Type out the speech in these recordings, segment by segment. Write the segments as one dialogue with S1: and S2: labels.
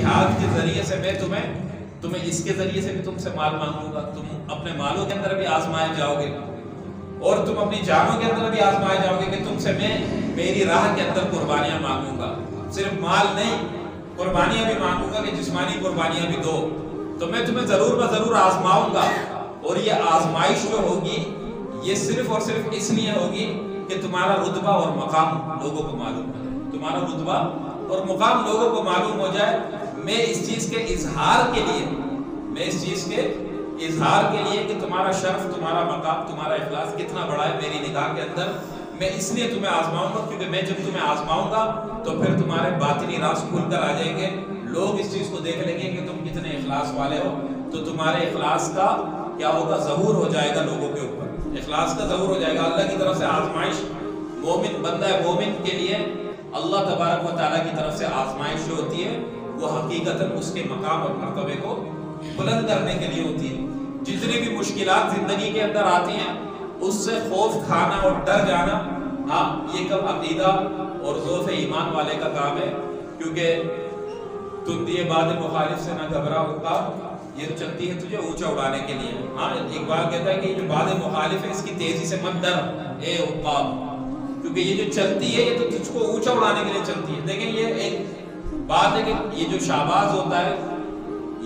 S1: جہاد کے ذریعے سے میں تمہیں اس کے ذریعے سے بھی تم سے مال مانگوں گا، تم اپنے مالوں کے اندر بھی آزمائے جاؤ گے اور تم اپنی جانوں کے اندر بھی آزمائے جاؤ گے کہ تم سے میں میری راہ کے اندر قربانیاں مانگوں گا، صرف مال نہیں قربانیاں بھی مانگوں گا کہ جسمانی قربانیاں بھی دو، تو میں تمہیں ضرور آزماؤں گا۔ اور یہ آزمائش جو ہوگی یہ صرف اور صرف اس لیے ہوگی کہ تمہارا رتبہ اور مقام لوگوں کو معلوم ہے، تمہارا رتبہ اور مقام لوگوں کو معلوم ہو جائے۔ میں اس چیز کے اظہار کے لیے کہ تمہارا شرف، تمہارا مقام، تمہارا اخلاص کتنا بڑا ہے میری نگاہ کے اندر، میں اس لیے تمہیں آزماؤں گا کیونکہ میں جب تمہیں آزماؤں گا تو پھر تمہارے باطنی راز کھل کر آ جائیں گے، لوگ اس چیز کو دیکھ لیں گے کہ تم کتنے اخلاص والے ہو، تو تمہارے اخلاص کا کیا ہوگا، ظہور ہو جائے گا لوگوں کے اوپر، اخلاص کا ظہور ہو جائے گا۔ اللہ کی طرف سے آزمائش مومن بندہ مومن کے لیے اللہ تبارک و تعالیٰ کی طرف سے آزمائش جو ہوتی ہے وہ حقیقتاً اس کے مقام اور مرتبے کو بلند کرنے کے لیے ہوتی ہے۔ جتنی بھی مشکلات زندگی کے اندر آتی ہیں اس سے خوف کھانا اور ڈر جانا، ہاں یہ کب عقیدہ اور ضعف ایمان والے کا کام ہے، کیونکہ تندیے باد مخالف سے نہ گھبرا ہوتا، یہ چلتی ہے تجھے اونچا اڑانے کے لیے۔ ہاں اقبال کہتا ہے کہ یہ جو باد مخالف ہے اس کی تیزی سے مت ڈر اے عقاب، کیونکہ یہ جو چلتی ہے یہ تو تجھ کو اونچا اڑانے کے لیے چلتی ہے۔ دیکھیں یہ ایک بات ہے کہ یہ جو شہباز ہوتا ہے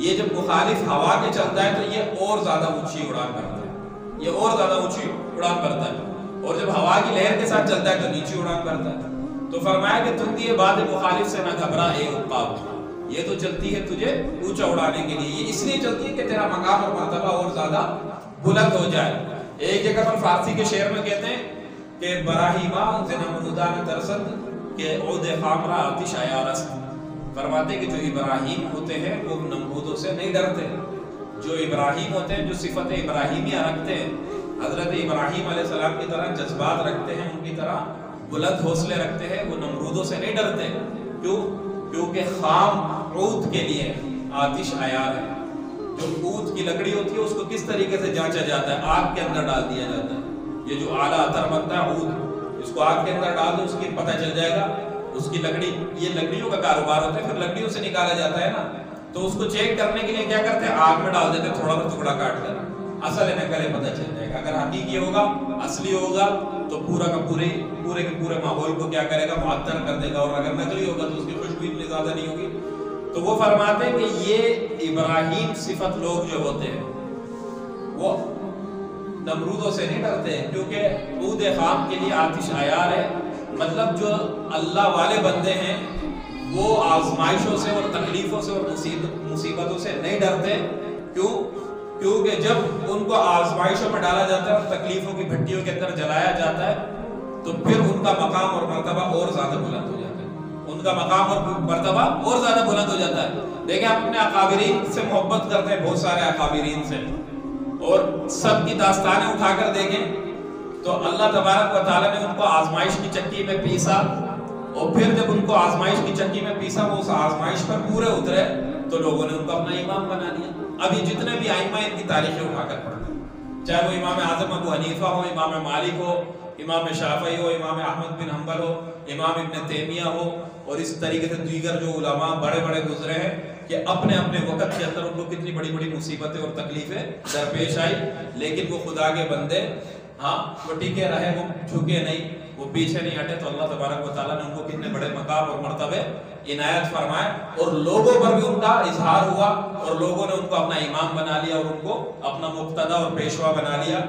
S1: یہ جب مخالف ہوا کے چلتا ہے تو یہ اور زیادہ اونچی اڑان کرتا ہے، یہ اور زیادہ اونچی اڑان کرتا ہے، اور جب ہوا کی لہر کے ساتھ چلتا ہے تو نیچی اڑان کرتا ہے۔ تو فرمایا کہ تم یہ بات مخالف سے نہ گھبرا اے عقاب، یہ تو چلتی ہے تجھے اونچا اڑانے کے لیے، یہ اس لیے چلتی ہے کہ تیرا مقام اور مرتبہ اور زیادہ بلند ہو جائے۔ ایک جگہ پر فارسی کے شعر میں کہتے ہیں کہ براہیما زنمودان ترسد کہ عود خامرہ آتش عیارست، فرماتے کہ جو ابراہیم ہوتے ہیں وہ نمرودوں سے نہیں ڈرتے، جو ابراہیم ہوتے ہیں جو صفت ابراہیمیہ رکھتے ہیں، حضرت ابراہیم علیہ السلام کی طرح جذبات رکھتے ہیں، ان کی طرح بلند حوصلے رکھتے ہیں، وہ نمرودوں سے نہیں ڈرتے۔ کیوں؟ کیونکہ خام عود کے لیے آتش عیار ہے، جو عود کی لکڑی ہوتی ہے اس کو کس طریقے سے جانچا جاتا ہے، آگ کے اندر ڈال دیا جاتا ہے۔ یہ جو اعلیٰ اتر بنتا ہے عود، اس کو آگ کے اندر ڈال دو اس کی پتہ چل جائے گا، اس کی لکڑی، یہ لکڑیوں کا کاروبار ہوتا ہے، پھر لکڑیوں سے نکالا جاتا ہے نا، تو اس کو چیک کرنے کے لیے کیا کرتے ہیں، آگ میں ڈال دیتے ہیں تھوڑا سا ٹکڑا کاٹ کر، اصل ہے نکلے پتہ چل جائے گا۔ اگر حقیقی ہوگا، اصلی ہوگا تو پورا کا پورے کے پورے ماحول کو کیا کرے گا، معطر کر دے گا، اور اگر نکلی ہوگا تو اس کی خوشبو اتنی زیادہ نہیں ہوگی۔ تو وہ فرماتے ہیں کہ یہ ابراہیم صفت لوگ جو ہوتے ہیں وہ نمرودوں سے نہیں ڈرتے، کیونکہ عود خام کے لیے آتش عیار ہے، مطلب جو اللہ والے بندے ہیں وہ آزمائشوں سے اور تکلیفوں سے اور مصیبتوں سے نہیں ڈرتے۔ کیونکہ جب ان کو آزمائشوں میں ڈالا جاتا ہے اور تکلیفوں کی بھٹیوں کے اندر جلایا جاتا ہے تو پھر ان کا مقام اور مرتبہ اور زیادہ بلند ہو جاتا ہے، ان کا مقام اور مرتبہ اور زیادہ بلند ہو جاتا ہے۔ دیکھیں آپ اپنے اکابرین سے محبت کرتے ہیں، بہت سارے اکابرین سے، اور سب کی داستانیں اٹھا کر دیکھیں تو اللہ تبارک و تعالیٰ نے ان کو آزمائش کی چکی میں پیسا، اور پھر جب ان کو آزمائش کی چکی میں پیسا وہ اس آزمائش پر پورے اترے تو لوگوں نے ان کو اپنا امام بنا لیا۔ ابھی جتنے بھی ائمہ ان کی تاریخیں اٹھا کر پڑھیں، چاہے وہ امام اعظم ابو حنیفہ ہو، امام مالک ہو، امام شافعی ہو، امام احمد بن حنبل ہو، امام ابن تیمیہ ہو، اور اس طریقے سے دیگر جو علماء بڑے بڑے گزرے ہیں کہ اپنے اپنے وقت کے اندر ان کو کتنی بڑی بڑی مصیبتیں اور تکلیفیں درپیش آئی، لیکن وہ خدا کے بندے ہاں وہ ٹکے رہے، وہ جھکے نہیں، وہ پیچھے نہیں ہٹے، تو اللہ تبارک و تعالیٰ نے ان کو کتنے بڑے مقام اور مرتبے عنایت فرمائے، اور لوگوں پر بھی ان کا اظہار ہوا، اور لوگوں نے ان کو اپنا امام بنا لیا اور ان کو اپنا مقتدی اور پیشوا بنا لیا۔